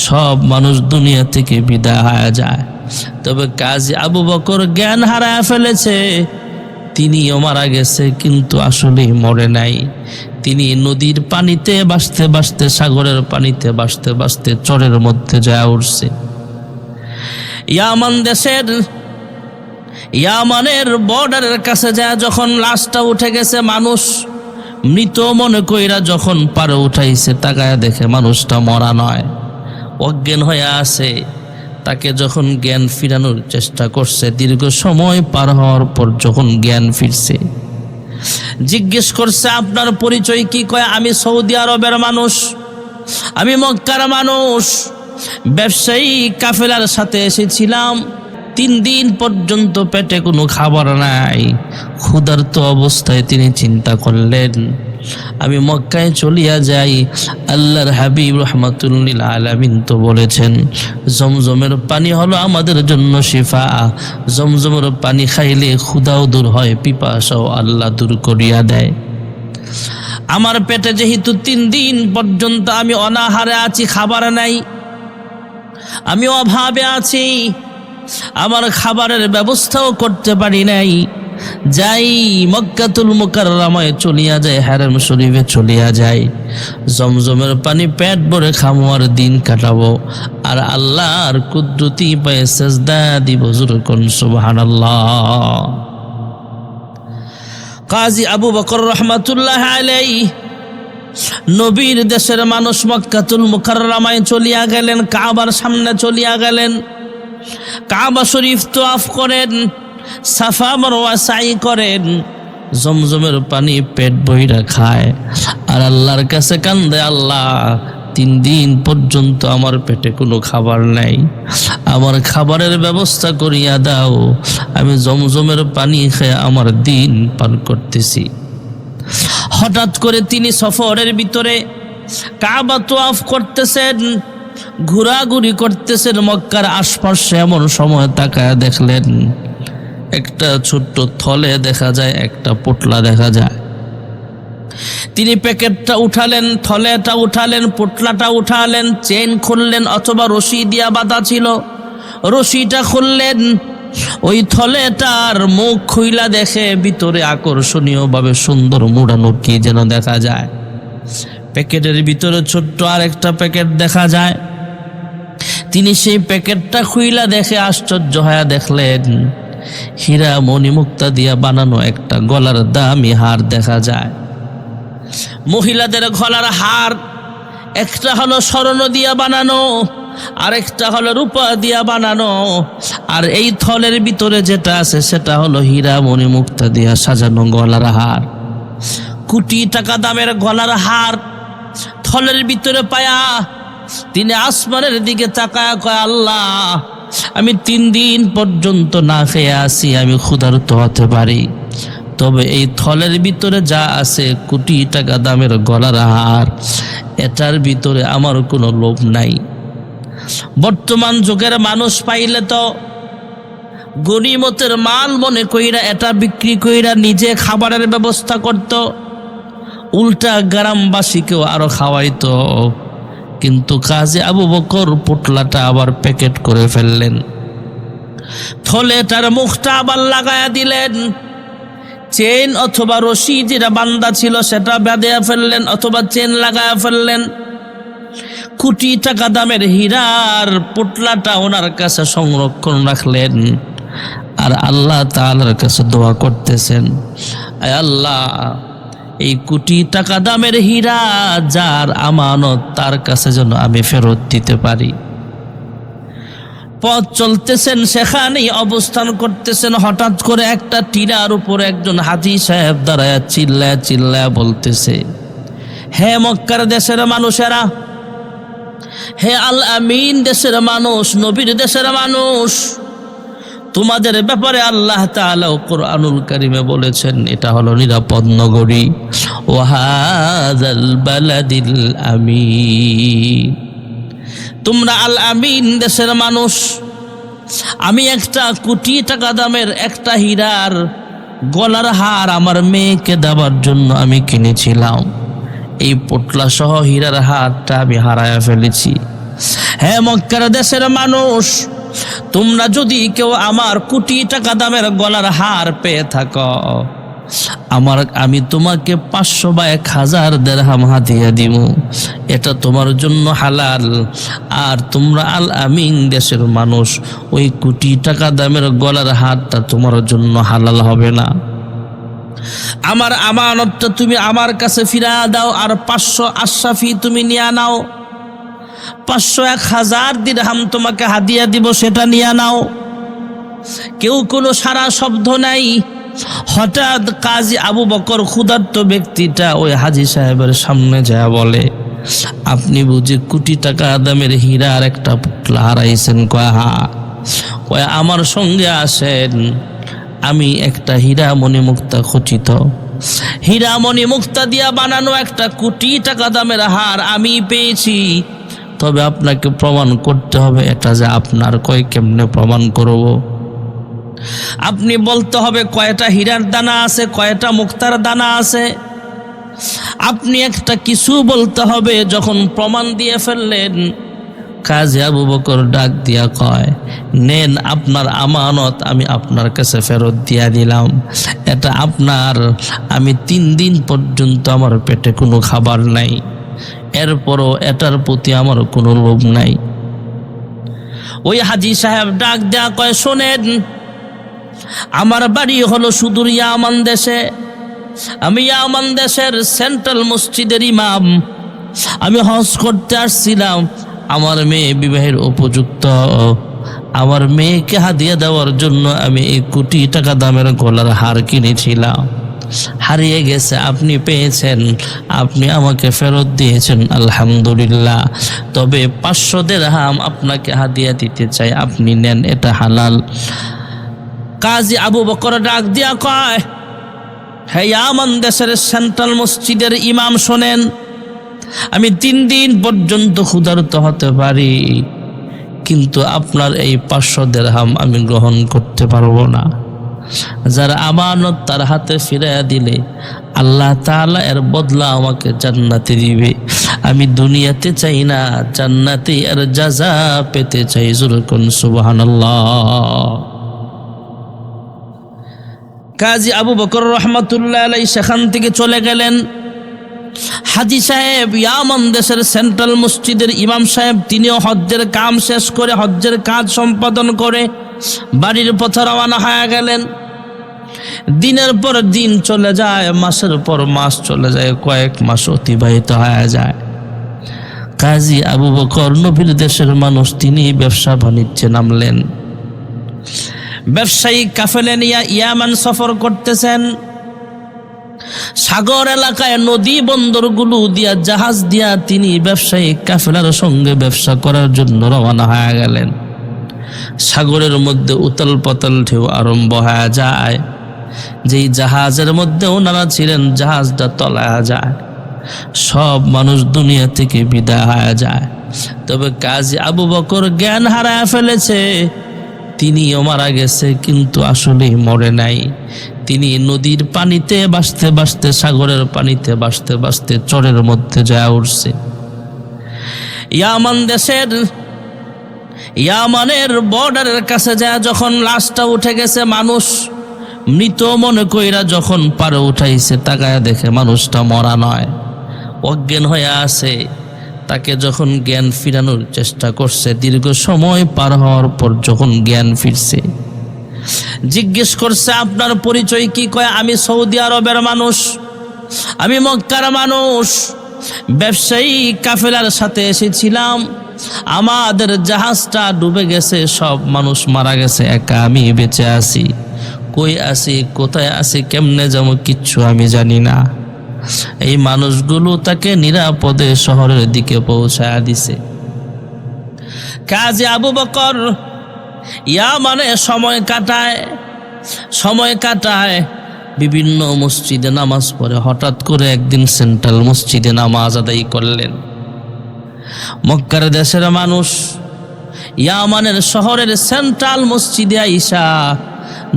সব মানুষ দুনিয়া থেকে বিদায় হয়ে যায়। তবে কাজী আবু বকর জ্ঞান হারায় ফেলেছে, তিনিও মারা গেছে, কিন্তু আসলেই মরে নাই। তিনি নদীর পানিতে ভাসতে ভাসতে, সাগরের পানিতে ভাসতে ভাসতে চরের মধ্যে যায় উঠছে। ইয়ামানের বর্ডারের কাছে যায় যখন লাশটা উঠে গেছে, মানুষ মৃত মনে কইরা যখন পারে উঠাইছে, তাকায় দেখে মানুষটা মরা নয়, অজ্ঞান হয়ে আছে। তাকে যখন জ্ঞান ফিরানোর চেষ্টা করছে, দীর্ঘ সময় পার হওয়ার পর যখন জ্ঞান ফিরছে, জিজ্ঞেস করছে আপনার পরিচয় কি? কয় আমি সৌদি আরবের মানুষ, আমি মক্কার মানুষ, ব্যবসায়ী কাফেলার সাথে এসেছিলাম। 3 দিন পর্যন্ত পেটে কোনো খাবার নাই, ক্ষুধার্ত অবস্থায় তিনি চিন্তা করলেন আমি মক্কায় চলিয়া যাই। আল্লাহর হাবিব রাহমাতুল লিল আলামিন তো বলেছেন জমজমের পানি হলো আমাদের জন্য শিফা, জমজমের পানি খাইলে ক্ষুধাও দূর হয়, পিপাসাও আল্লাহ দূর করিয়া দেয়। আমার পেটে যেহেতু 3 দিন পর্যন্ত আমি অনাহারে আছি, খাবার নাই, আমি অভাবে আছি, আমার খাবারের ব্যবস্থাও করতে পারি নাই, যাই মক্কাতুল মুকাররমায় চলিয়া যায়, হারাম শরীফে চলিয়া যায়, জমজমের পানি পেট ভরে খামো আর দিন কাটাবো, আর আল্লাহর কুদরতি পায়ে সেজদা দিব। জোরে কোন সুবহানাল্লাহ। কাজী আবু বকর রাহমাতুল্লাহ আলাইহি নবীর দেশের মানুষ মক্কাতুল মুকাররমায় চলিয়া গেলেন, কাবার সামনে চলিয়া গেলেন, কাবা শরীফ তওয়াফ করেন, সাফা মারওয়া সাই করেন, জমজমের পানি পেট ভইরা খায়, আর আল্লাহর কাছে কান্দে, আল্লাহ 3 দিন পর্যন্ত আমার পেটে কোনো খাবার নাই, আমার খাবারের ব্যবস্থা করিয়া দাও, আমি জমজমের পানি খেয়ে আমার দিন পার করতেছি। হঠাৎ করে তিনি সফরের ভিতরে কাবা তওয়াফ করতেছেন, ঘোরাঘুরি করতেছেন মক্কার আশপাশে, এমন সময় তাকায় দেখলেন একটা ছোট্ট থলে দেখা যায়, একটা পোটলা দেখা যায়। তিনি প্যাকেটটা উঠালেন, থলেটা উঠালেন, পোটলাটা উঠালেন, চেন খুললেন, অথবা রশি দিয়া বাঁধা ছিল, রশিটা খুললেন, ওই থলেটার মুখ খুইলা দেখে ভিতরে আকর্ষণীয়ভাবে সুন্দর মুড়ানো কি যেন দেখা যায়। প্যাকেটের ভিতরে ছোট্ট আরেকটা প্যাকেট দেখা যায়। তিনি সেই প্যাকেটটা খুইলা দেখে আশ্চর্য হয়ে দেখলেন হীরা মণিমুক্তা দিয়া বানানো একটা গলার দামি হার দেখা যায়। মহিলাদের গলার হার, একটা হলো স্বর্ণ দিয়া বানানো, আরেকটা হলো রূপা দিয়া বানানো, আর এই থলের ভিতরে যেটা আছে সেটা হলো হীরা মণিমুক্তা দিয়া সাজানো গলার হার। কোটি টাকা দামের গলার হার থলের ভিতরে পায়া তিনি আসমানের দিকে তাকায়া কয়, আল্লাহ আমি 3 দিন পর্যন্ত না খেয়ে আসি, আমি ক্ষুধার্ত হতে পারি, তবে এই থলের ভিতরে যা আছে কোটি টাকা দামের গলার হার, এটার ভিতরে আমার কোনো লোভ নাই। বর্তমান যুগের মানুষ পাইলে তো গনিমতের মাল মনে কইরা এটা বিক্রি কইরা নিজে খাবারের ব্যবস্থা করত, উল্টা গ্রামবাসীকেও আরো খাওয়াইতো। কিন্তু কাজী আবু বকর পোটলাটা আবার প্যাকেট করে ফেললেন, থলেটার মুখটা আবার লাগায়া দিলেন, চেন অথবা রশি যেটা বান্ধা ছিল সেটা বেঁধে ফেললেন অথবা চেন লাগায়া ফেললেন। কোটি টাকা দামের হীরার পোটলাটা ওনার কাছে সংরক্ষণ রাখলেন, আর আল্লাহ তাআলার কাছে দোয়া করতেছেন, আয় আল্লাহ এই কোটি টাকা দামের হীরা যার আমানত, তার কাছে যেন আমি ফেরত দিতে পারি। পথ চলতেছেন, সেখানেই অবস্থান করতেছেন, হঠাৎ করে একটা টিলার উপরে একজন হাজী সাহেব দাঁড়ায় চিল্লায় চিল্লায় বলতেছে, হে মক্কার দেশের মানুষেরা, হে আল আমিন দেশের মানুষ, নবীর দেশের মানুষ, তোমাদের ব্যাপারে আল্লাহ তাআলা কুরআনুল কারীমে বলেছেন এটা হলো নিরাপদ নগরী, ওয়াহাযাল বালাদিল আমিন, তোমরা আল আমিন দেশের মানুষ। আমি একটা কোটি টাকা দামের একটা হীরার গলার হার আমার মেয়েকে দেওয়ার জন্য আমি কিনেছিলাম, এই পোটলা সহ হীরার হারটা আমি হারায়া ফেলেছি। হে মক্কার দেশের মানুষ, তোমরা যদি কেউ আমার কোটি টাকা দামের গলার হার পেয়ে থাকো, আমি তোমাকে 500 বা 1000 দিরহাম হাদিয়া দিব, এটা তোমার জন্য হালাল। আর তোমরা আল আমিন দেশের মানুষ, ওই কোটি টাকা দামের গলার হারটা তোমার জন্য হালাল হবে না। আমার আমানতটা তুমি আমার কাছে ফিরা দাও, আর 500 আশরাফি তুমি নিয়ে নাও। 500-1000 দিরহাম তোমাকে হাদিয়া দিব, সেটা নিয়ে নাও। কেউ কোনো সারা শব্দ নাই। হঠাৎ কাজী আবু বকর ক্ষুধার্ত ব্যক্তিটা ওই হাজী সাহেবের সামনে যায় বলে, আপনি বুঝি কোটি টাকা দামের হীরা আর একটা পুতলা হারাইছেন? কয় হ্যাঁ। কয় আমার সঙ্গে আসেন, আমি একটা হীরা মণিমুক্তা খচিত, হীরা মণিমুক্তা দিয়া বানানো একটা কোটি টাকা দামের হার আমি পেয়েছি। তবে আপনাকে প্রমাণ করতে হবে এটা যে আপনার। কয় কেমনে প্রমাণ করব? আপনি বলতে হবে কয়টা হীরার দানা আছে, কয়টা মুক্তার দানা আছে। আপনি একটা কিছু বলতে হবে। যখন প্রমাণ দিয়ে ফেললেন, কাজী আবু বকর ডাক দিয়া কয়, নেন আপনার আমানত, আমি আপনার কাছে ফেরত দিয়া দিলাম। এটা আপনার। আমি 3 দিন পর্যন্ত আমার পেটে কোনো খাবার নাই, এরপরও এটার প্রতি আমার কোনো লোভ নাই। ওই হাজী সাহেব ডাক দেয়া কয়, শোনেন, আমার বাড়ি হলো সুদূর ইয়ামান দেশে। আমি ইয়ামান দেশের সেন্ট্রাল মসজিদের ইমাম। আমি হজ করতে আসছিলাম। আমার মেয়ে বিবাহের উপযুক্ত। আমার মেয়েকে হাদিয়া দেওয়ার জন্য আমি এই কোটি টাকা দামের গলার হার কিনেছিলাম। হারিয়ে গেছে, আপনি পেয়েছেন, আপনি আমাকে ফেরত দিয়েছেন, আলহামদুলিল্লাহ। তবে 500 দিরহাম আপনাকে হাদিয়া দিতে চাই, আপনি নেন, এটা হালাল। কাজী আবু বকর ডাক দিয়া কয়, হে ইয়ামান দেশের সেন্ট্রাল মসজিদের ইমাম, শোনেন, আমি 3 দিন পর্যন্ত ক্ষুধার্ত হতে পারি, কিন্তু আপনার এই 500 দিরহাম আমি গ্রহণ করতে পারবো না। যারা আমানত তার হাতে ফিরাইয়া দিলে আল্লাহ তাআলা এর বদলা আমাকে জান্নাতে দিবে। আমি দুনিয়াতে চাই না, জান্নাতে এর জাযা পেতে চাই। জোরে কোন সুবহানাল্লাহ। কাজী আবু বকর রহমাতুল্লাহ আলাইহি সেখান থেকে চলে গেলেন। হাজী সাহেব, ইয়ামান দেশের সেন্ট্রাল মসজিদের ইমাম সাহেব, তিনিও হজ্জের কাম শেষ করে, হজ্জের কাজ সম্পাদন করে বাড়ির পথে রওনা হয়ে গেলেন। দিনের পর দিন চলে যায়, মাসের পর মাস চলে যায়, কয়েক মাস অতিবাহিত হয়ে যায়। কাজী আবু বকর নবীর দেশের মানুষ, তিনি ব্যবসা বাণিজ্যে নামলেন। ব্যবসায়ী কাফেলা নিয়ে ইয়ামান সফর করতেছেন। সাগর এলাকায় নদী বন্দরগুলো দিয়া, জাহাজ দিয়া তিনি ব্যবসায়ী কাফেলার সঙ্গে ব্যবসা করার জন্য রওনা হয়ে গেলেন। সাগরের মধ্যে উতাল পাতাল ঢেউ আরম্ভ হয়ে যায়। যেই জাহাজের মধ্যে ওনারা ছিলেন, জাহাজটা তলায়া যায়, সব মানুষ দুনিয়া থেকে বিদায় হয়ে যায়। তবে কাজী আবু বকর জ্ঞান হারায় ফেলেছে। তিনিও মারা গেছে, কিন্তু আসলে মরে নাই। তিনি নদীর পানিতে ভাসতে ভাসতে, সাগরের পানিতে ভাসতে ভাসতে চরের মধ্যে যায় উঠছে। ইয়ামানের বর্ডারের কাছে যায় যখন লাশটা উঠে গেছে, মানুষ মৃত মনে কইরা যখন পারে উঠাইছে, তাকায় দেখে মানুষটা মরা নয়, অজ্ঞান হয়ে আছে। তাকে যখন জ্ঞান ফিরানোর চেষ্টা করছে, দীর্ঘ সময় পার হওয়ার পর যখন জ্ঞান ফিরছে, জিজ্ঞেস করছে, আপনার পরিচয় কি? কয়, আমি সৌদি আরবের মানুষ, আমি মক্কার মানুষ, ব্যবসায়ী কাফেলার সাথে এসেছিলাম। আমাদের জাহাজটা ডুবে গেছে, সব মানুষ মারা গেছে, একা আমি বেঁচে আছি। কই আছি, কোথায় আছি, কেমনে যাবো, কিচ্ছু আমি জানি না। এই মানুষগুলো তাকে নিরাপদে শহরের দিকে পৌঁছায় দিছে। কাজী আবু বকর ইয়ামানে সময় কাটায় বিভিন্ন মসজিদে নামাজ পড়ে। হঠাৎ করে একদিন সেন্ট্রাল মসজিদে নামাজ আদায় করলেন। মক্কার দেশের মানুষ ইয়ামানের শহরের সেন্ট্রাল মসজিদে আইসা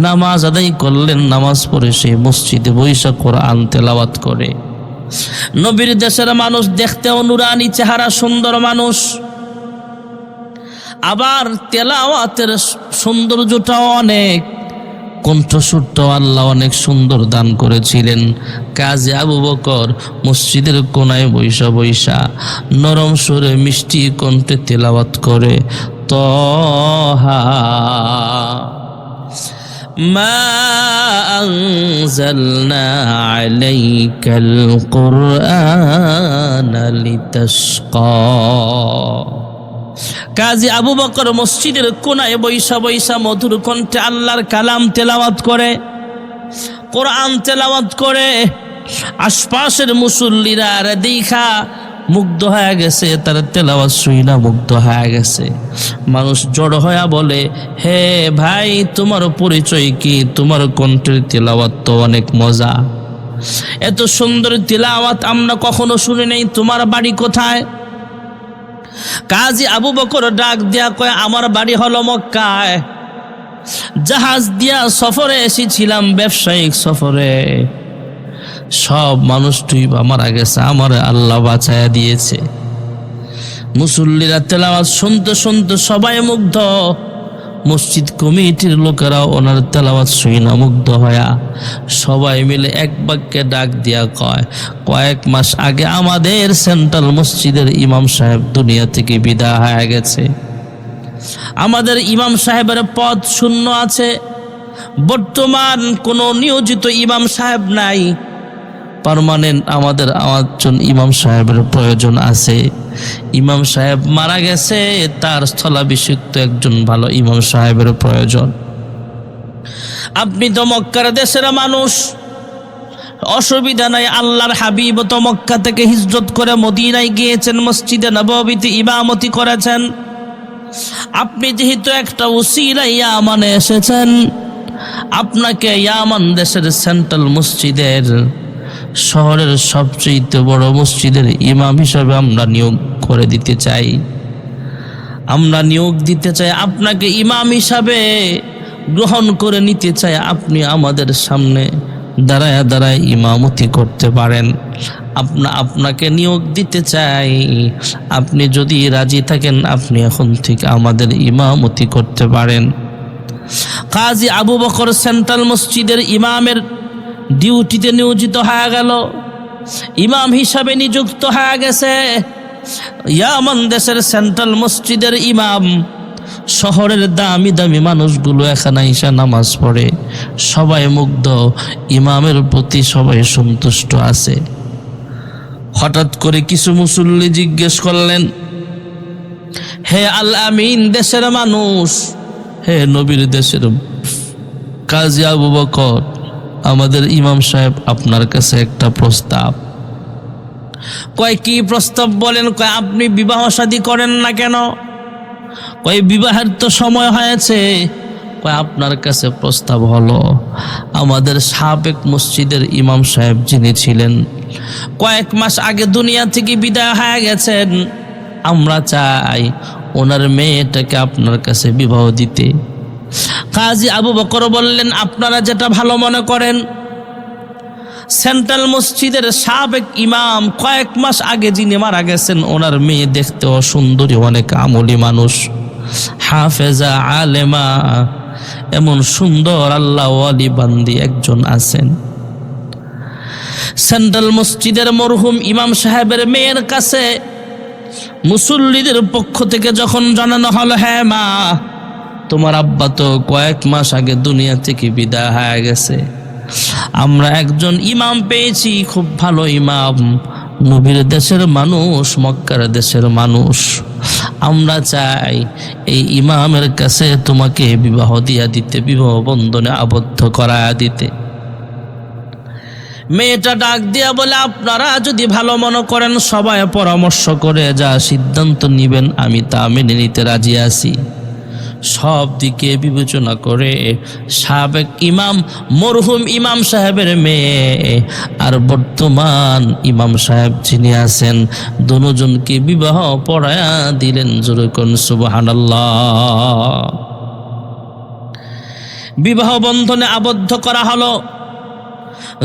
নামাজ আদায় করলেন। নামাজ পড়ে সেই মসজিদে বৈশা কোরআন তেলাওয়াত করে। নবীর দেশের মানুষ দেখতেও নুরানি চেহারা, সুন্দর মানুষ। আবার তেলাওয়াতের সৌন্দর্যটাও অনেক, কণ্ঠস্বরটাও আল্লাহ অনেক সুন্দর দান করেছিলেন। কাজী আবু বকর মসজিদের কোনায় বৈশা বৈশা নরম সুরে মিষ্টি কণ্ঠে তেলাওয়াত করে, তহা মা আনজালনা আলাইকাল কুরআনা লিতাশকা। কাজী আবু বকর মসজিদের কোনায় বৈশা বৈশা মধুর কণ্ঠে আল্লাহর কালাম তেলাওয়াত করে, কোরআন তেলাওয়াত করে। আশপাশের মুসল্লিরা দেখা মুগ্ধ হয়ে গেছে, তার তেলাওয়াত শুইনা মুগ্ধ হয়ে গেছে। মানুষ জড়ো হয়ে বলে, হে ভাই, তোমার পরিচয় কি? তোমার কণ্ঠের তেলাওয়াত তো অনেক মজা, এত সুন্দর তেলাওয়াত আমরা কখনো শুনি নাই, তোমার বাড়ি কোথায়? কাজী আবু বকর ডাক দিয়া কয়, আমার বাড়ি হলো মক্কায়, জাহাজ দিয়া সফরে এসেছিলাম, ব্যবসায়িক সফরে। সব মানুষ ডুইবা মারা গেছে, আমার আল্লাহ বাঁচায়া দিয়েছে। মুসল্লিরা তেলাওয়াত শুনতে শুনতে সবাই মুগ্ধ, মসজিদ কমিটির লোকেরা ওনার তেলাওয়াত শুইনা মুগ্ধ হয়া সবাই মিলে এক বাক্যে ডাক দিয়া কয়, কয়েক মাস আগে আমাদের সেন্ট্রাল মসজিদের ইমাম সাহেব দুনিয়া থেকে বিদায় হয়ে গেছে। আমাদের ইমাম সাহেবের পদ শূন্য আছে, বর্তমান কোনো নিয়োজিত ইমাম সাহেব নাই, পার্মানেন্ট আমাদের একজন ইমাম সাহেবের প্রয়োজন আছে। ইমাম সাহেব মারা গেছে, তার স্থলাভিষিক্ত একজন ভালো ইমাম সাহেবের প্রয়োজন। আপনি তো মক্কার দেশের মানুষ, অসুবিধা নাই, আল্লাহর হাবিব তো মক্কা থেকে হিজরত করে মদিনায় গিয়েছেন, মসজিদে নববীতে ইমামতি করেছেন। আপনি যেহেতু একটা উসিলা ইয়ামানে এসেছেন, আপনাকে ইয়ামান দেশের সেন্ট্রাল মসজিদের শহরের সবচেয়ে বড় মসজিদের ইমাম হিসাবে আমরা নিয়োগ করে দিতে চাই। আমরা নিয়োগ দিতে চাই, আপনাকে ইমাম হিসাবে গ্রহণ করে নিতে চাই। আপনি আমাদের সামনে দাঁড়ায় দাঁড়ায় ইমামতি করতে পারেন, আপনাকে নিয়োগ দিতে চাই। আপনি যদি রাজি থাকেন, আপনি এখন থেকে আমাদের ইমামতি করতে পারেন। কাজী আবু বকর সেন্ট্রাল মসজিদের ইমামের ডিউটিতে নিয়োজিত হয়ে গেল, ইমাম হিসাবে নিযুক্ত হয়ে গেছে। ইয়ামান দেশের সেন্ট্রাল মসজিদের ইমাম, শহরের দামি দামি মানুষগুলো এখানে এসে নামাজ পড়ে, সবাই মুগ্ধ, ইমামের প্রতি সবাই সন্তুষ্ট আছে। হঠাৎ করে কিছু মুসল্লি জিজ্ঞেস করলেন, হে আল আমিন দেশের মানুষ, হে নবীর দেশের কাজী আবু বকর, আমাদের ইমাম সাহেব আপনার কাছে একটা প্রস্তাব। কয়, কি প্রস্তাব বলেন? কয়, আপনি বিবাহ শাদী করেন না কেন? কয়, বিবাহের তো সময় হয়েছে। কয়, আপনার কাছে প্রস্তাব হলো, আমাদের সাবেক মসজিদের ইমাম সাহেব যিনি ছিলেন, কয়েক মাস আগে দুনিয়া থেকে বিদায় হয়ে গেছেন, আমরা চাই ওনার মেয়েটাকে আপনার কাছে বিবাহ দিতে। কাজী আবু বকর বললেন, আপনারা যেটা ভালো মনে করেন। সেন্ট্রাল মসজিদের সাবেক ইমাম কয়েক মাস আগে যিনি মারা গেছেন, ওনার মেয়ে দেখতে অসুন্দরী, অনেক আমলি মানুষ, হাফেজা আলেমা, এমন সুন্দর আল্লাহ ওয়ালি বান্দি একজন আছেন। সেন্ট্রাল মসজিদের মরহুম ইমাম সাহেবের মেয়ের কাছে মুসল্লিদের পক্ষ থেকে যখন জানানো হলো, হ্যাঁ মা, তোমার আব্বা তো কয়েক মাস আগে দুনিয়া থেকে বিদায় হয়ে গেছে, আমরা একজন ইমাম পেয়েছি, খুব ভালো ইমাম, নবীর দেশের মানুষ, মক্কার দেশের মানুষ, আমরা চাই এই ইমামের কাছে তোমাকে বিবাহ দিয়া দিতে, বিবাহ বন্ধনে আবদ্ধ করায়া দিতে। মেয়েটা ডাক দিয়া বলে, আপনারা যদি ভালো মনে করেন, সবাই পরামর্শ করে যা সিদ্ধান্ত নিবেন আমি তা মেনে নিতে রাজি আছি। সব দিকে বিবেচনা করে সাবেক ইমাম মরহুম ইমাম সাহেবের মেয়ে আর বর্তমান ইমাম সাহেব যিনি আছেন, দুজনকে বিবাহ পড়ায়া দিলেন। জোরে কোন সুবহানাল্লাহ। বিবাহ বন্ধনে আবদ্ধ করা হলো,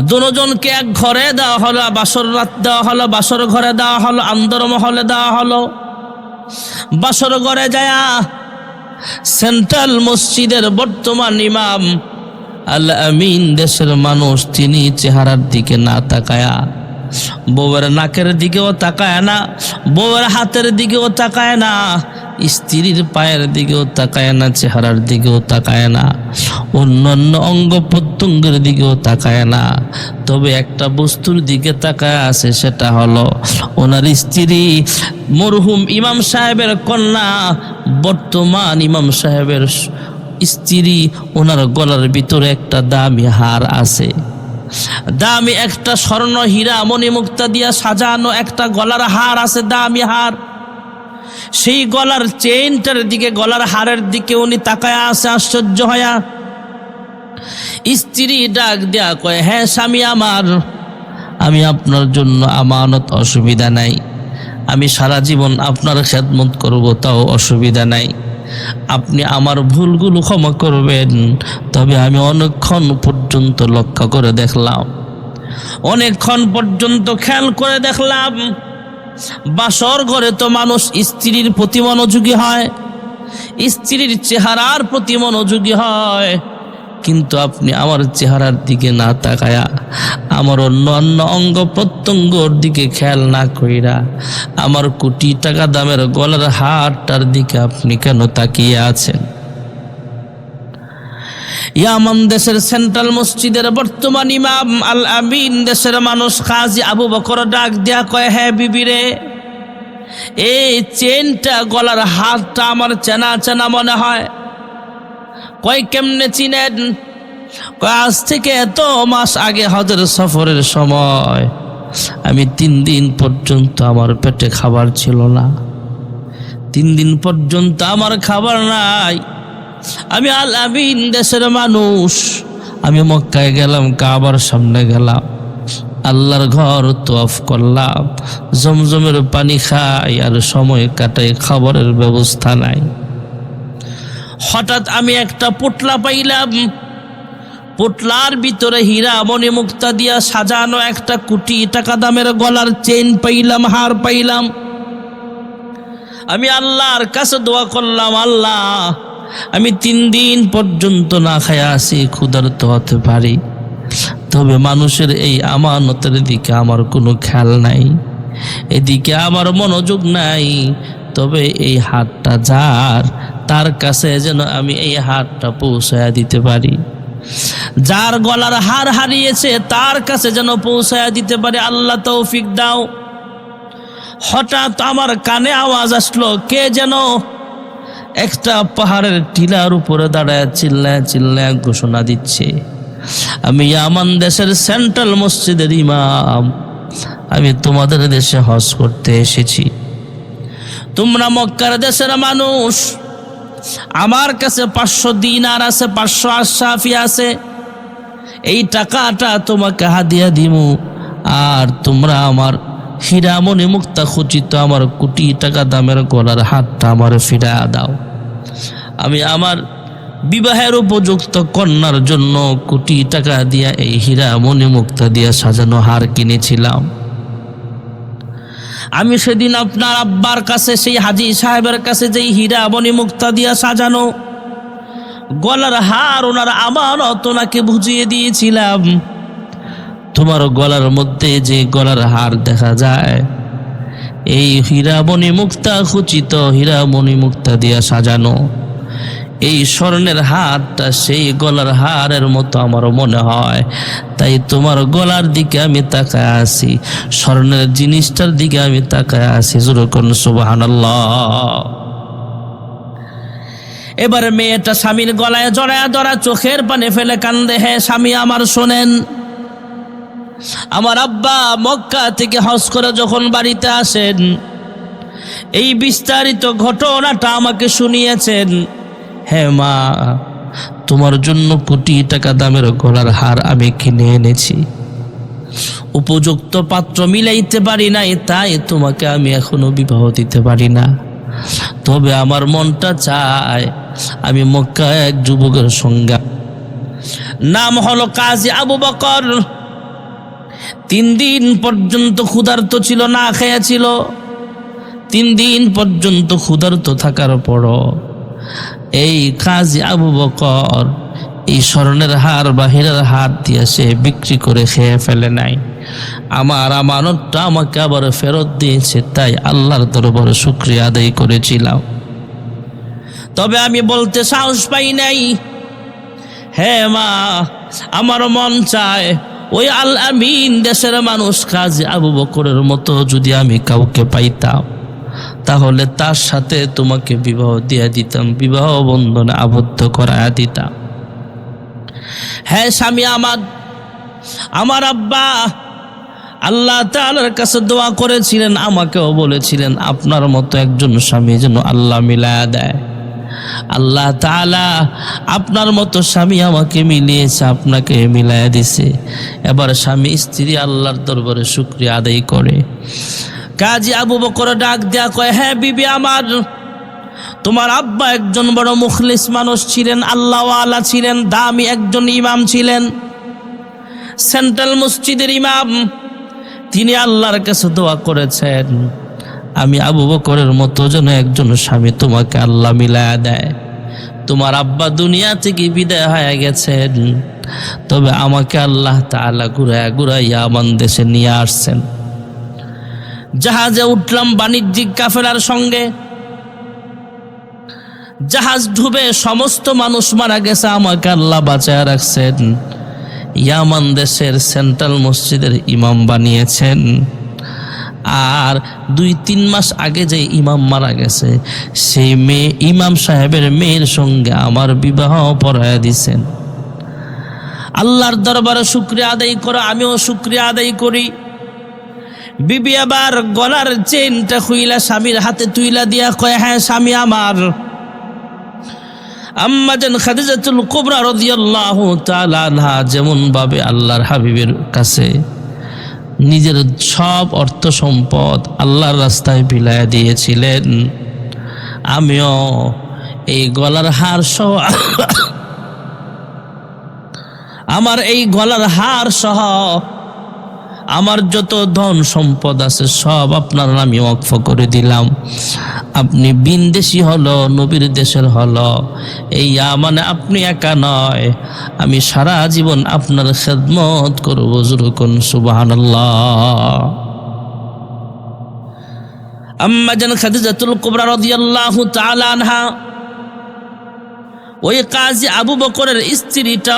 দুজনকে এক ঘরে দেওয়া হলো, বাসর রাত দেওয়া হলো, বাসর ঘরে দেওয়া হলো, আন্দর মহলে দেওয়া হলো। বাসর ঘরে যায়া সেন্ট্রাল মসজিদের বর্তমান ইমাম আল আমিন দেশের মানুষ তিনি চেহারার দিকে না তাকায়া, বউয়ের নাকের দিকেও তাকায় না, বউয়ের হাতের দিকেও তাকায় না, স্ত্রীর পায়ের দিকেও তাকায় না, চেহারার দিকেও তাকায় না, অন্যান্য অঙ্গ প্রত্যঙ্গের দিকেও তাকায় না। তবে একটা বস্তুর দিকে তাকায় আছে, সেটা হলো ওনার স্ত্রী মরহুম ইমাম সাহেবের কন্যা, বর্তমান ইমাম সাহেবের স্ত্রী। ওনার গলার ভিতরে একটা দামি হার আছে, দামি একটা স্বর্ণ হীরা মণিমুক্তা দিয়া সাজানো একটা গলার হার আছে, দামি হার। সেই গলার চেইনটার দিকে, গলার হারের দিকে উনি তাকায়া আছে আশ্চর্য হয়া। স্ত্রী ডাক দেয়া কয়, হ্যাঁ স্বামী আমার, আমি আপনার জন্য আমানত, অসুবিধা নাই, আমি সারা জীবন আপনার খেদমত করব, তাও অসুবিধা নাই, আপনি আমার ভুলগুলো ক্ষমা করবেন। তবে আমি অনেকক্ষণ পর্যন্ত লক্ষ্য করে দেখলাম, অনেকক্ষণ পর্যন্ত খেয়াল করে দেখলাম, বাসর ঘরে তো মানুষ স্ত্রীর প্রতি মনোযোগী হয়, স্ত্রীর চেহারার প্রতি মনোযোগী হয়, কিন্তু আপনি আমার চেহারার দিকে না তাকায়া, আমার অন্য অঙ্গ প্রত্যঙ্গর দিকে খেয়াল না কইরা, আমার কোটি টাকা দামের গলার হারটার দিকে আপনি কেন তাকিয়ে আছেন? ইয়ামান দেশের সেন্ট্রাল মসজিদের বর্তমান ইমাম আল আমিন দেশের মানুষ কাজী আবু বকর ডাক দেয়া কয়, হ্যাঁ বিবি রে, এই চেনটা, গলার হারটা আমার চেনা চেনা মনে হয়। কয় কেমনে চিনেন? কয় আজ থেকে এত মাস আগে হজের সফরের সময় আমি 3 দিন পর্যন্ত আমার পেটে খাবার ছিল না, 3 দিন পর্যন্ত আমার খাবার নাই। আমি আল আমিন দেশের মানুষ, আমি মক্কায় গেলাম, কাবার সামনে গেলাম, আল্লাহর ঘর তওয়াফ করলাম, জমজমের পানি খাই আর সময় কাটাই, খাবারের ব্যবস্থা নাই। হঠাৎ আমি একটা পোটলা পাইলাম, পোটলার ভিতরে হীরা মণিমুক্তা দিয়া সাজানো একটা কোটি টাকা দামের গলার চেইন পাইলাম, হার পাইলাম। আমি আল্লাহর কাছে দোয়া করলাম, আল্লাহ আমি 3 দিন পর্যন্ত না খায়া আছি, ক্ষুধার্ত হতে পারি, তবে মানুষের এই আমানতের দিকে আমার কোনো খেয়াল নাই, এদিকে আমার মনোযোগ নাই। তবে এই হাতটা যার, তার কাছে যেন আমি এই হাতটা পৌঁছায়া দিতে পারি, যার গলার হার হারিয়েছে তার কাছে যেন পৌঁছায়া দিতে পারি, আল্লাহ তৌফিক দাও। হঠাৎ আমার কানে আওয়াজ আসলো, কে যেন একটা পাহাড়ের টিলার উপরে দাঁড়ায় চিল্লায় চিল্লায় ঘোষণা দিচ্ছে, আমি ইয়ামান দেশের সেন্ট্রাল মসজিদের ইমাম, আমি তোমাদের দেশে হজ করতে এসেছি, তোমরা মক্কার দেশের মানুষ, আমার কাছে 500 দিনার আছে, 500 আশরাফি আছে, এই টাকাটা তোমাকে হাদিয়া দিমু, আর তোমরা আমার হীরা মণিমুক্তা খচিত আমার কোটি টাকা দামের গলার হাতটা আমার ফিরা দাও। আমি আমার বিবাহের উপযুক্ত কন্যার জন্য কোটি টাকা দিয়া এই হীরা মণিমুক্তা দিয়া সাজানো হার কিনেছিলাম। আমি সেদিন আপনার আব্বার কাছে, সেই হাজী সাহেবের কাছে যেই হীরা মণিমুক্তা দিয়া সাজানো গলার হার, ওনার আমানত ওনাকে বুঝিয়ে দিয়েছিলাম, তোমার গলার মধ্যে যে গলার হার দেখা যায়, এই হীরা মণিমুক্তা খচিত, হীরা মণিমুক্তা দিয়া সাজানো এই স্বর্ণের হারটা সেই গলার হারের মতো আমার মনে হয়, তাই তোমার গলার দিকে আমি তাকায় আছি, স্বর্ণের জিনিসটার দিকে আমি তাকায় আছি। জোরে করুন সুবহানাল্লাহ। এবার মেয়েটা স্বামীর গলায় জড়ায়া ধরা, চোখের পানি ফেলে কান্দে, হ্যাঁ স্বামী আমার শোনেন, আমার আব্বা মক্কা থেকে হজ করে যখন বাড়িতে আসেন, এই বিস্তারিত ঘটনাটা আমাকে শুনিয়েছেন। হ্যাঁ মা, তোমার জন্য কোটি টাকা দামের গলার হার আমি কিনে এনেছি, উপযুক্ত পাত্র মিলাইতে পারি নাই, তাই তোমাকে আমি এখনো বিবাহ দিতে পারি না, তবে আমার মনটা চায় আমি মক্কায় এক যুবকের সঙ্গে, নাম হলো কাজী আবু বকর, 3 দিন পর্যন্ত ক্ষুধার্ত ছিল, না খেয়েছিল। 3 দিন পর্যন্ত ক্ষুধার্ত থাকার পরও এই কাজী আবু বকর এই স্বর্ণের হার বা হীরার হার দিয়ে সে বিক্রি করে খেয়ে ফেলে নাই, আমার আমানতটা আমাকে আবার ফেরত দিয়েছে, তাই আল্লাহর দরবারে শুকরিয়া আদায় করেছিলাম। তবে আমি বলতে সাহস পাই নাই। হে মা, আমার মন চায় ওই আল আমিন দেশের মানুষ কাজী আবু বকরের মতো যদি আমি কাউকে পাইতাম, তাহলে তার সাথে তোমাকে বিবাহ দিয়ে দিতাম, বিবাহ বন্ধনে আবদ্ধ করায়া দিতাম। হ্যাঁ স্বামী আমার আব্বা আল্লাহ তাআলার কাছে দোয়া করেছিলেন, আমাকেও বলেছিলেন আপনার মতো একজন স্বামী যেন আল্লাহ মিলায়া দেয়। আল্লাহ তাআলা আপনার মতো স্বামী আমাকে মিলিয়েছে, আপনাকে মিলায়া দিছে। এবার স্বামী স্ত্রী আল্লাহর দরবারে শুকরিয়া আদায় করে। কাজী আবু বকর ডাক দেয়া কয়, হ্যাঁ বিবি আমার, তোমার আব্বা একজন বড় মুখলিস মানুষ ছিলেন, আল্লাহওয়ালা ছিলেন, দামি একজন ইমাম ছিলেন, সেন্ট্রাল মসজিদের ইমাম। তিনি আল্লাহর কাছে দোয়া করেছেন আমি আবু বকরের মতো যেন একজন স্বামী তোমাকে আল্লাহ মিলায়া দেয়। তোমার আব্বা দুনিয়া থেকে বিদায় হয়ে গেছেন, তবে আমাকে আল্লাহ তাআলা ঘুরাইয়া ঘুরাইয়া আমার দেশে নিয়ে আসছেন। জাহাজে উঠলাম বাণিজ্যিক কাফেলার সঙ্গে। জাহাজ ডুবে সমস্ত মানুষ মারা গেছে, আমাকে আল্লাহ বাঁচায় রাখছেন। ইয়ামান দেশের সেন্ট্রাল মসজিদের ইমাম বানিয়েছেন। আর 2-3 মাস আগে যে ইমাম মারা গেছে, সেই মেয়ে ইমাম সাহেবের মেয়ের সঙ্গে আমার বিবাহ পড়ায়া দিছেন। আল্লাহর দরবারে শুকরিয়া আদায় করো, আমিও শুকরিয়া আদায় করি। বিবি আবার গলার চেনটা খুইলা স্বামীর হাতে তুইলা দিয়া কয়, হ্যাঁ স্বামী আমার। আম্মা জান খাদিজাতুল কুবরা রাদিয়াল্লাহু তাআলা আনহা যেমন ভাবে আল্লাহর হাবিবের কাছে নিজের সব অর্থ সম্পদ আল্লাহর রাস্তায় বিলায়া দিয়েছিলেন, আমিও এই গলার হার সহ আমার এই গলার হার সহ আমার যত ধন সম্পদ আছে সব আপনার নামে ওয়াকফ করে দিলাম। আপনি বিনদেশি হলো, নবীর দেশের হলো, এই মানে আপনি একা নয়, আমি সারা জীবন আপনার খেদমত করব। জুরকুন সুবহানাল্লাহ। আম্মা জান খাদিজাতুল কুবরা রাদিয়াল্লাহু তাআলা আনহা ওই কাজী আবু বকরের স্ত্রীটা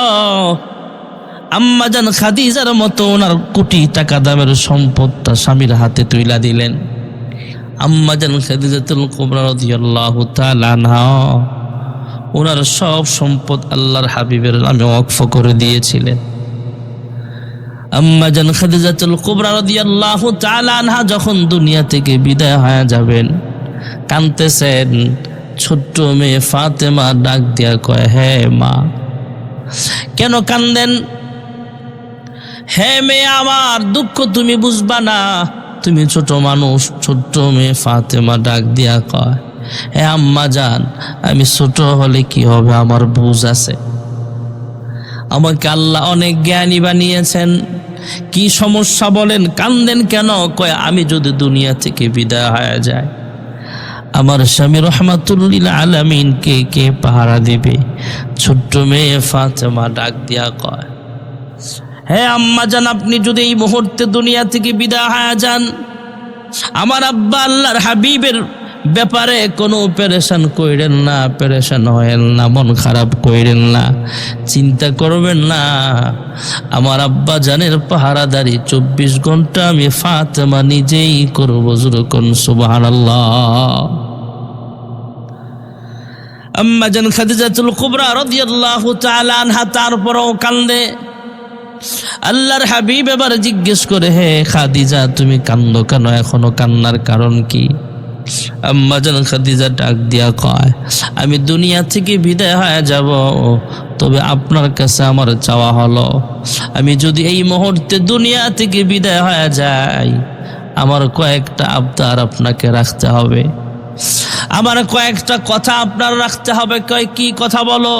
আম্মা জান খাদিজার মতো ওনার কোটি টাকা দামের সম্পদটা স্বামীর হাতে তুইলা দিলেন। আম্মা জান খাদিজাতুল কুবরা রাদিয়াল্লাহু তাআলা আনহা ওনার সব সম্পদ আল্লাহর হাবিবের নামে ওয়াকফ করে দিয়েছিলেন। আম্মা জান খাদিজাতুল কুবরা রাদিয়াল্লাহু তাআলা আনহা যখন দুনিয়া থেকে বিদায় হয়ে যাবেন, কাঁদতেছেন। ছোট্ট মেয়ে ফাতেমা ডাক দিয়া কয়, হে মা কেন কান্দেন? হে মেয়ে আমার, দুঃখ তুমি বুঝবা না, তুমি ছোট মানুষ। ছোট্ট মেয়ে ফাতেমা ডাক দিয়া কয়, হে আম্মা জান, আমি ছোট হলে কি হবে, আমার বুঝ আছে। আমাকে আল্লাহ অনেক জ্ঞানী বানিয়েছেন। কি সমস্যা বলেন, কান্দেন কেন? কয়, আমি যদি দুনিয়া থেকে বিদায় হয়ে যায়, আমার স্বামী রহমাতুল লিল আলামিনকে কে পাহারা দিবে? ছোট্ট মেয়ে ফাতেমা ডাক দিয়া কয়, হে আম্মা জান, আপনি যদি এই মুহূর্তে দুনিয়া থেকে বিদায় হয়ে যান, আমার আব্বা আল্লাহর হাবিবের ব্যাপারে কোনো পেরেশান কইরেন না, পেরেশান হয়েন না, মন খারাপ কইরেন না, চিন্তা করবেন না। আমার আব্বা জানের পাহারাদারি 24 ঘন্টা আমি ফাতেমা নিজেই করব। জুরকুন সুবহানাল্লাহ। আম্মা জান খাদিজাতুল কুবরা রাদিয়াল্লাহু তাআলা আনহা তারপরও কান্দে। আল্লাহর হাবিব এবার জিজ্ঞেস করে, হে খাদিজা, তুমি কান্দো কেন? এখনো কান্নার কারণ কি? আম্মা জান খাদিজা ডাক দিয়া কয়, আমি দুনিয়া থেকে বিদায় হয়ে যাব, তবে আপনার কাছে আমার চাওয়া হলো, আমি যদি এই মুহূর্তে দুনিয়া থেকে বিদায় হয়ে যাই, আমার কয়েকটা আবদার আপনাকে রাখতে হবে, আমার কয়েকটা কথা আপনার রাখতে হবে। কয়, কি কথা বলো?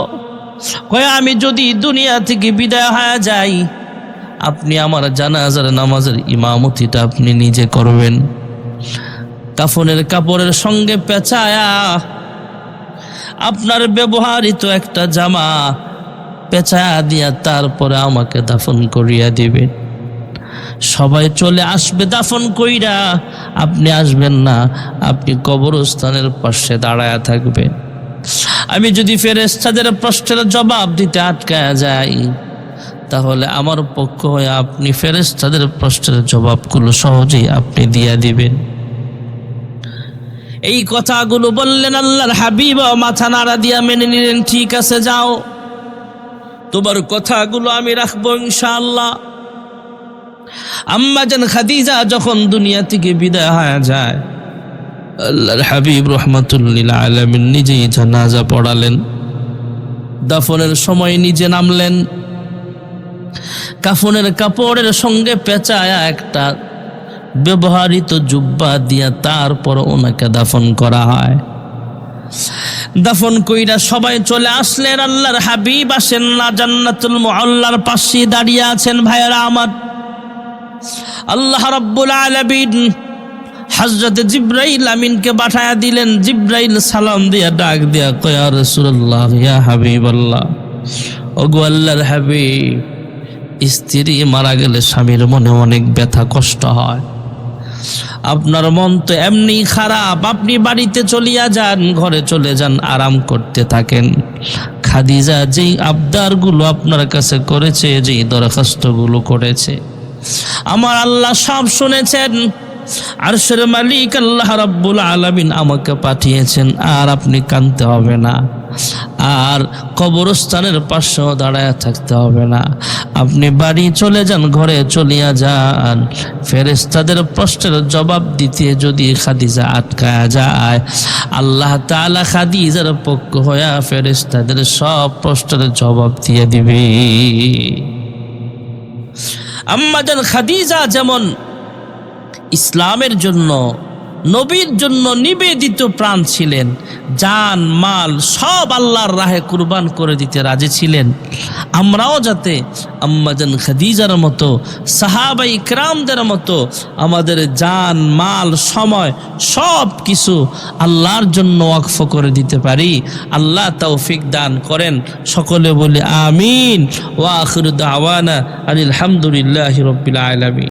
কয়, আমি যদি দুনিয়া থেকে বিদায় হয়ে যাই, আপনি আমার জানাজার নামাজের ইমামতিটা আপনি নিজে করবেন। কাফনের কাপড়ের সঙ্গে পেঁচায়া আপনার ব্যবহৃত একটা জামা পেঁচায়া দিয়া তারপরে আমাকে দাফন করিয়া দিবেন। সবাই চলে আসবে দাফন কইরা, আপনি আসবেন না, আপনি কবরস্থানের পাশে দাঁড়ায়া থাকবেন। আমি যদি ফেরেশতাদের প্রশ্নের জবাব দিতে আটকায়া যাই, তাহলে আমার পক্ষ হয়ে আপনি ফেরেশতাদের প্রশ্নের জবাবগুলো সহজেই আপনি দিয়া দিবেন। এই কথাগুলো বললেন আল্লাহর হাবিব, মাথা নাড়া দিয়া মেনে নিলেন। ঠিক আছে, যাও, তোমার কথাগুলো আমি রাখবো ইনশাআল্লাহ। আম্মা জান খাদিজা যখন দুনিয়া থেকে বিদায় হয়ে যায়, আল্লাহর হাবিব রহমাতুল্লিল আলামিন নিজেই জানাজা পড়ালেন। দাফনের সময় নিজে নামলেন, কাফনের কাপড়ের সঙ্গে পেঁচায়া একটা ব্যবহৃত জুব্বা দিয়া তারপর ওনাকে দাফন করা হয়। দাফন কইরা সবাই চলে আসলেন। আল্লাহর হাবিব আসেন না, জান্নাতুল মুআল্লার পাশে দাঁড়িয়ে আছেন। ভাইয়েরা আমার, আল্লাহ রাব্বুল আলামিন হযরত জিবরাইল আমিনকে পাঠায়া দিলেন। জিবরাইল সালাম দিয়া ডাক দিয়া কয়, ইয়া রাসূলুল্লাহ, ইয়া হাবিবাল্লাহ, ওগো আল্লাহর হাবিব, স্ত্রী মারা গেলে স্বামীর মনে অনেক ব্যথা কষ্ট হয়। আপনার মন তো এমনি খারাপ, আপনি বাড়িতে চলিয়া যান, ঘরে চলে যান, আরাম করতে থাকেন। খাদিজা যেই আবদারগুলো আপনার কাছে করেছে, যেই দরখাস্তগুলো করেছে, আমার আল্লাহ সব শুনেছেন। আরশের মালিক আল্লাহ রাব্বুল আলামিন আমাকে পাঠিয়েছেন। আর আপনি কাঁদতে হবে না, আর কবরস্থানের পাশেও দাঁড়ায় থাকতে হবে না। আপনি বাড়ি চলে যান, ঘরে চলিয়া যান। ফেরেশতাদের প্রশ্নের জবাব দিতে যদি খাদিজা আটকায়া যায়, আল্লাহ তাআলা খাদিজার পক্ষ হইয়া ফেরেশতাদের সব প্রশ্নের জবাব দিয়ে দিবে। আম্মা জান খাদিজা যেমন ইসলামের জন্য, নবীর জন্য নিবেদিত প্রাণ ছিলেন, জান মাল সব আল্লাহর রাহে কুরবান করে দিতে রাজি ছিলেন, আমরাও যাতে আম্মা জান খাদিজার মতো, সাহাবাই ইকরামদের মতো আমাদের জান মাল সময় সব কিছু আল্লাহর জন্য ওয়াকফ করে দিতে পারি, আল্লাহ তৌফিক দান করেন। সকলে বলি আমিন। ওয়া আখিরু দাওয়ানা আলহামদুলিল্লাহি রাব্বিল আলামিন।